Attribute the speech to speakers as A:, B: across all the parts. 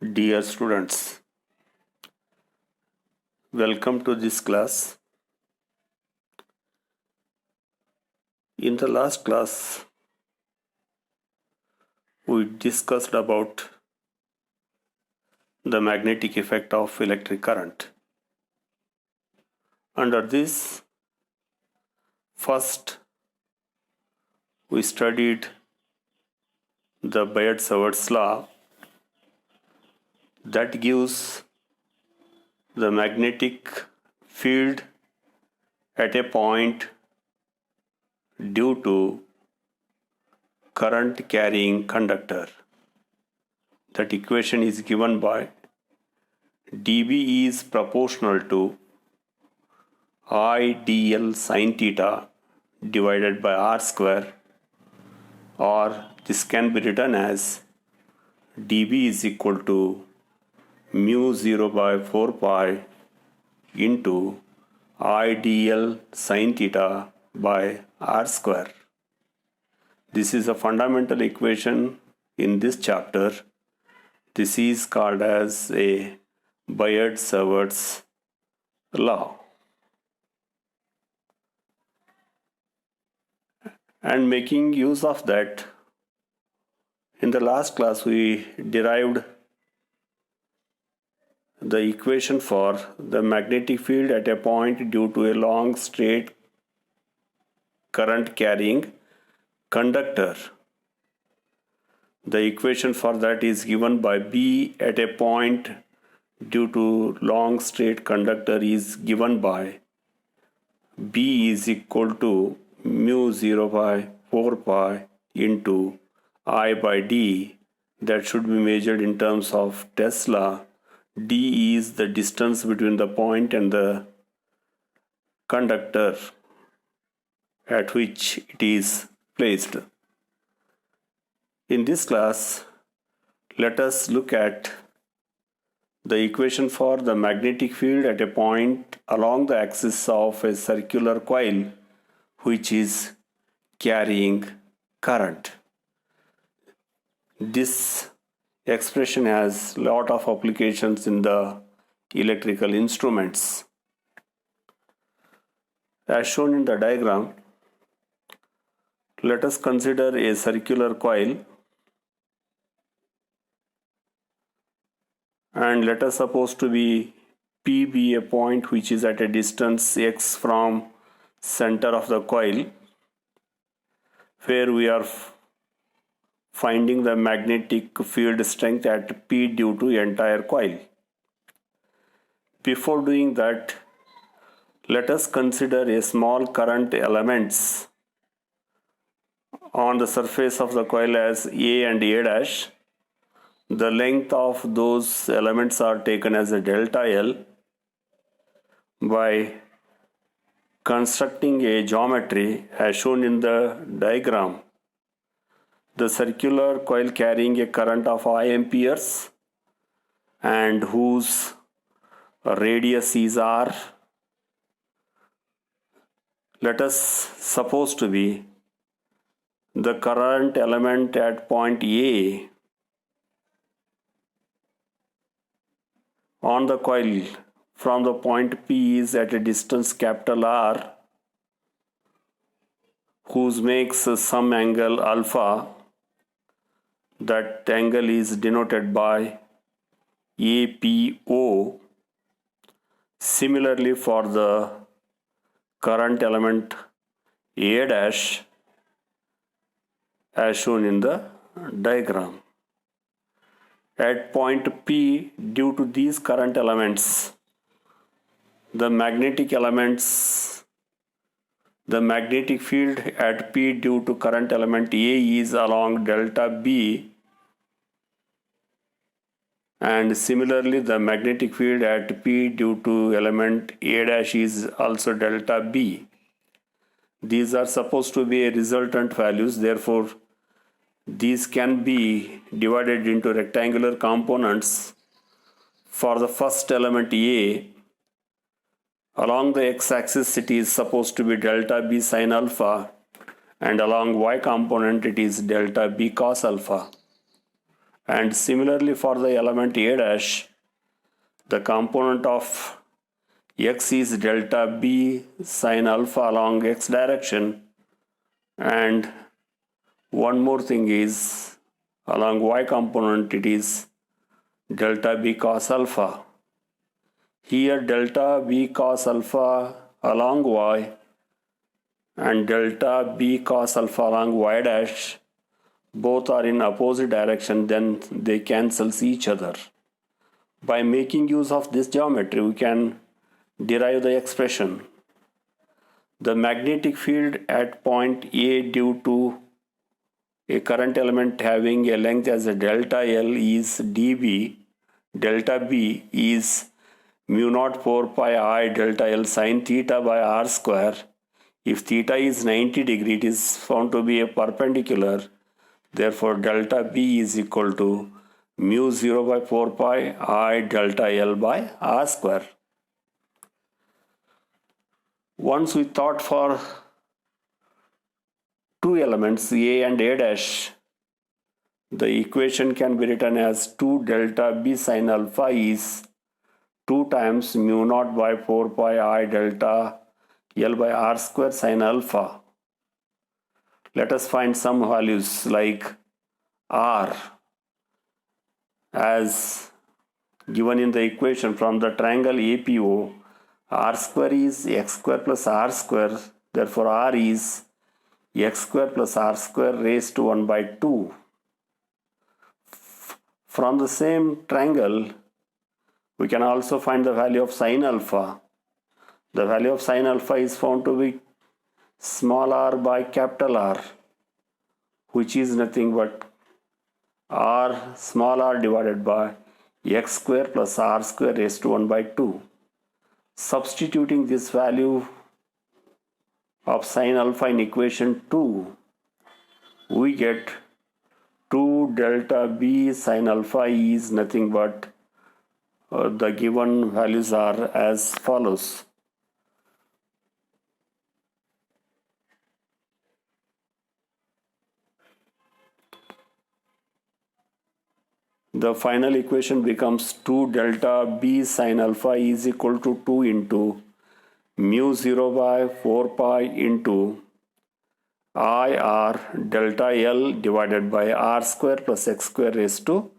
A: Dear students, welcome to this class. In the last class, we discussed about the magnetic effect of electric current. Under this, first we studied the Biot-Savart's law that gives the magnetic field at a point due to current carrying conductor. That equation is given by dB is proportional to I dl sine theta divided by r square, or this can be written as dB is equal to mu 0 by 4 pi into I dl sine theta by r square. This is a fundamental equation in this chapter. This is called as a Biot-Savart's law. And making use of that, in the last class we derived the equation for the magnetic field at a point due to a long straight current carrying conductor. The equation for that is given by B at a point due to long straight conductor is given by B is equal to mu 0 by 4 pi into I by d. That should be measured in terms of Tesla. D is the distance between the point and the conductor at which it is placed. In this class, let us look at the equation for the magnetic field at a point along the axis of a circular coil which is carrying current. This expression has a lot of applications in the electrical instruments. As shown in the diagram, let us consider a circular coil and let us suppose to be P be a point which is at a distance x from center of the coil, where we are finding the magnetic field strength at P due to entire coil. Before doing that, let us consider a small current elements on the surface of the coil as A and A dash. The length of those elements are taken as a delta L. By constructing a geometry as shown in the diagram, the circular coil carrying a current of I amperes and whose radius is R, let us suppose to be the current element at point A on the coil from the point P is at a distance capital R, whose makes some angle alpha. That angle is denoted by APO. Similarly, for the current element A dash as shown in the diagram. At point P, due to these current elements, the magnetic field at P due to current element A is along delta B, and similarly the magnetic field at P due to element A dash is also delta B. These are supposed to be resultant values, therefore these can be divided into rectangular components. For the first element A, along the x-axis it is supposed to be delta B sin alpha, and along y component it is delta B cos alpha. And similarly for the element A dash, the component of x is delta B sine alpha along x direction, and one more thing is along y component it is delta B cos alpha. Here delta B cos alpha along y and delta B cos alpha along y dash both are in opposite direction, then they cancel each other. By making use of this geometry, we can derive the expression. The magnetic field at point A due to a current element having a length as a delta L is dB. Delta B is mu naught 4 pi I delta L sine theta by r square. If theta is 90 degree, it is found to be a perpendicular. Therefore, delta B is equal to mu 0 by 4 pi I delta L by r square. Once we thought for two elements A and A dash, the equation can be written as 2 delta B sine alpha is 2 times mu naught by 4 pi I delta L by r square sine alpha. Let us find some values like r as given in the equation from the triangle APO. R square is x square plus r square, therefore r is x square plus r square raised to 1 by 2. From the same triangle, we can also find the value of sine alpha. The value of sine alpha is found to be small r by capital R, which is nothing but r small r divided by x square plus r square raised to 1 by 2. Substituting this value of sine alpha in equation 2, we get 2 delta B sine alpha is nothing but the given values are as follows. The final equation becomes 2 delta B sine alpha is equal to 2 into mu 0 by 4 pi into I r delta L divided by r square plus x square raised to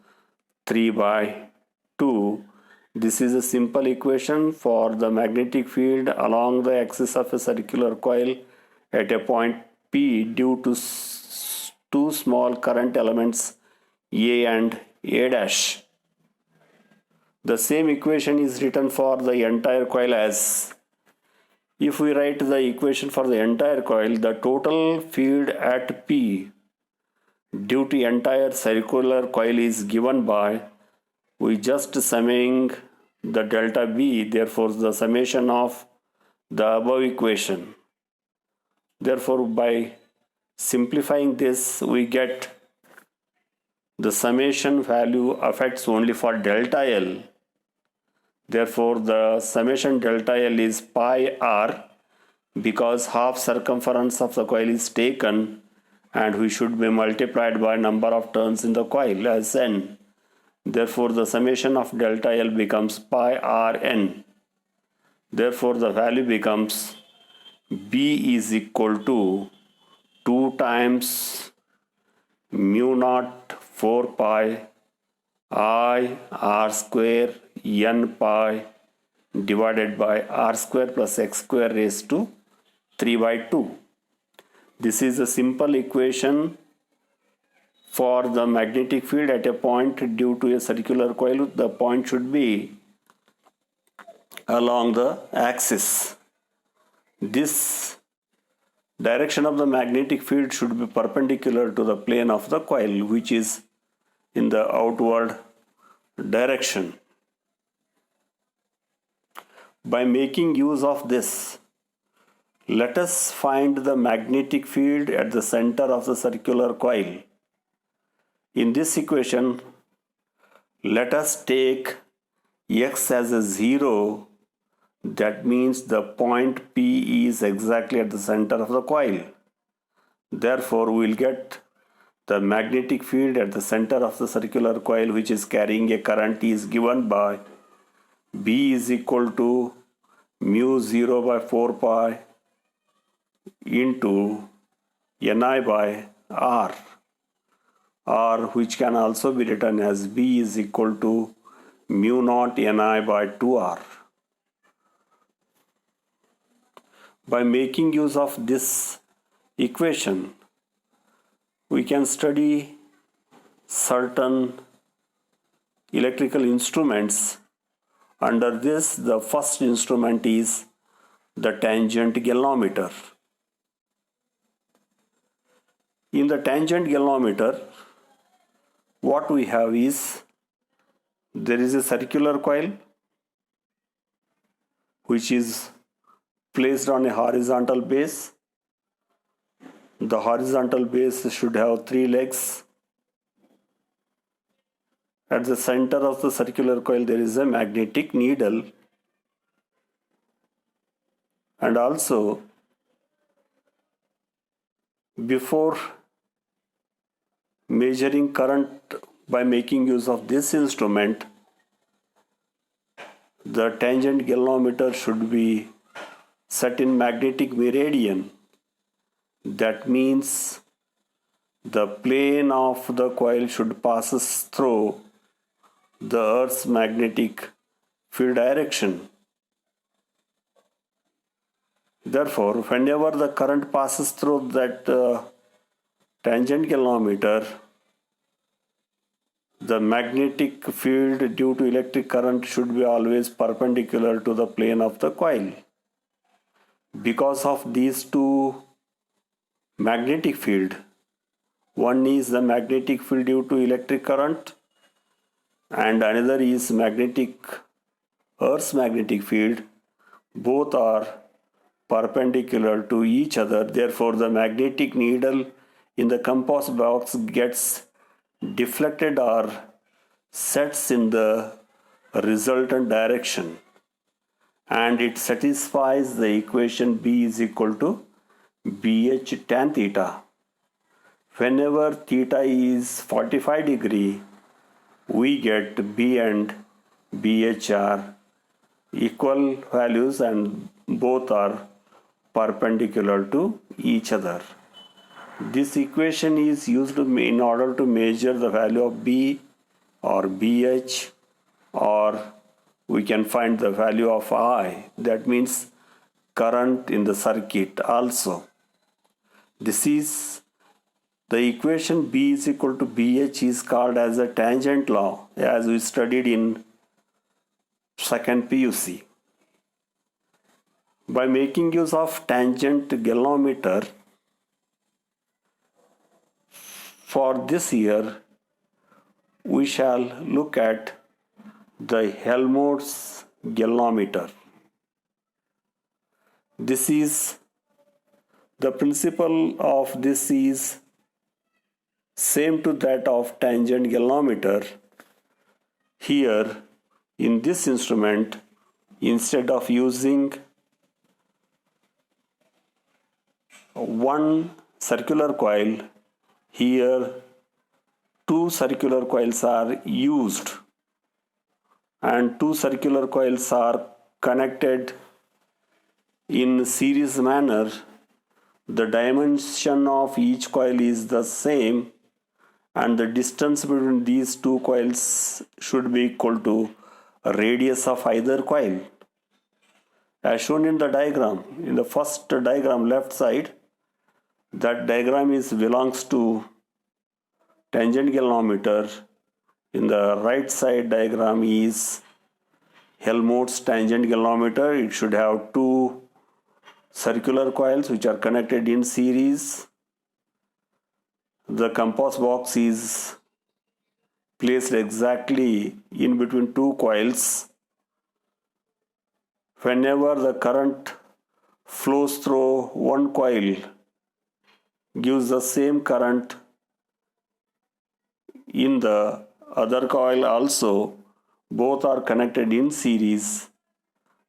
A: 3 by 2. This is a simple equation for the magnetic field along the axis of a circular coil at a point P due to two small current elements A and A dash. The same equation is written for the entire coil as, if we write the equation for the entire coil, the total field at P due to entire circular coil is given by, we just summing the delta B, therefore the summation of the above equation. Therefore, by simplifying this, we get the summation value affects only for delta L. Therefore, the summation delta L is pi r, because half circumference of the coil is taken and we should be multiplied by number of turns in the coil as n. Therefore, the summation of delta L becomes pi r n. Therefore, the value becomes B is equal to 2 times mu naught 4 pi I r square n pi divided by r square plus x square raised to 3 by 2. This is a simple equation for the magnetic field at a point due to a circular coil. The point should be along the axis. This direction of the magnetic field should be perpendicular to the plane of the coil, which is in the outward direction. By making use of this, let us find the magnetic field at the center of the circular coil. In this equation, let us take x as a 0. That means the point P is exactly at the center of the coil. Therefore, we will get The magnetic field at the center of the circular coil which is carrying a current is given by B is equal to mu 0 by 4 pi into Ni by R, or which can also be written as B is equal to mu naught Ni by 2R. By making use of this equation, we can study certain electrical instruments. Under this, the first instrument is the tangent galvanometer. In the tangent galvanometer, what we have is, there is a circular coil which is placed on a horizontal base. The horizontal base should have 3 legs. At the center of the circular coil there is a magnetic needle, and also before measuring current by making use of this instrument, the tangent galvanometer should be set in magnetic meridian. That means the plane of the coil should pass through the Earth's magnetic field direction. Therefore, whenever the current passes through that tangent galvanometer, the magnetic field due to electric current should be always perpendicular to the plane of the coil. Because of these two magnetic field, one is the magnetic field due to electric current and another is Earth's magnetic field. Both are perpendicular to each other. Therefore, the magnetic needle in the compass box gets deflected or sets in the resultant direction, and it satisfies the equation B is equal to BH tan theta. Whenever theta is 45 degree, we get B and BH are equal values and both are perpendicular to each other. This equation is used in order to measure the value of B or BH, or we can find the value of I, that means current in the circuit also. This is the equation B is equal to BH is called as a tangent law, as we studied in second PUC. By making use of tangent galvanometer, for this year we shall look at the Helmholtz galvanometer. This is the principle of this is same to that of tangent galvanometer. Here in this instrument, instead of using one circular coil, here two circular coils are used, and two circular coils are connected in series manner. The dimension of each coil is the same, and the distance between these two coils should be equal to a radius of either coil. As shown in the diagram, in the first diagram left side, that diagram belongs to tangent galvanometer. In the right side diagram is Helmholtz tangent galvanometer. It should have two circular coils which are connected in series. The compass box is placed exactly in between two coils. Whenever the current flows through one coil, gives the same current in the other coil also. Both are connected in series.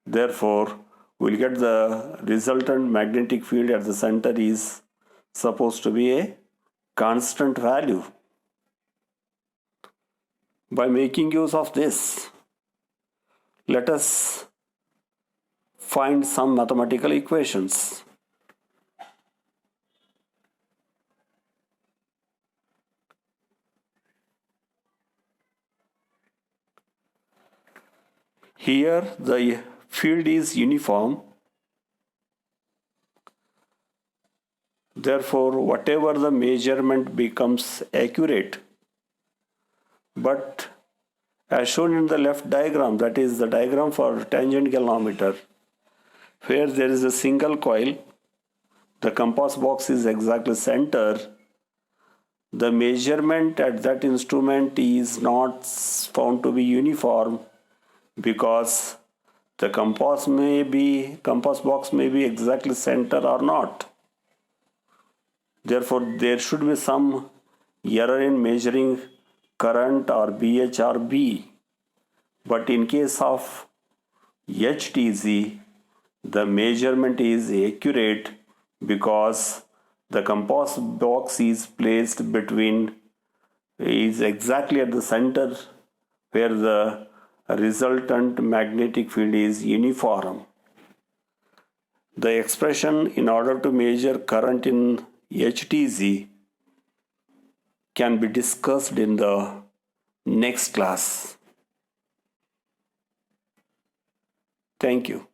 A: Therefore, we'll get the resultant magnetic field at the center is supposed to be a constant value. By making use of this, let us find some mathematical equations. Here the field is uniform. Therefore, whatever the measurement becomes accurate. But as shown in the left diagram, that is the diagram for tangent galvanometer, where there is a single coil, the compass box is exactly center, the measurement at that instrument is not found to be uniform because the compass box may be exactly center or not. Therefore, there should be some error in measuring current or BH or B. But in case of HTZ, the measurement is accurate because the compass box is placed is exactly at the center where the resultant magnetic field is uniform. The expression in order to measure current in HTZ can be discussed in the next class. Thank you.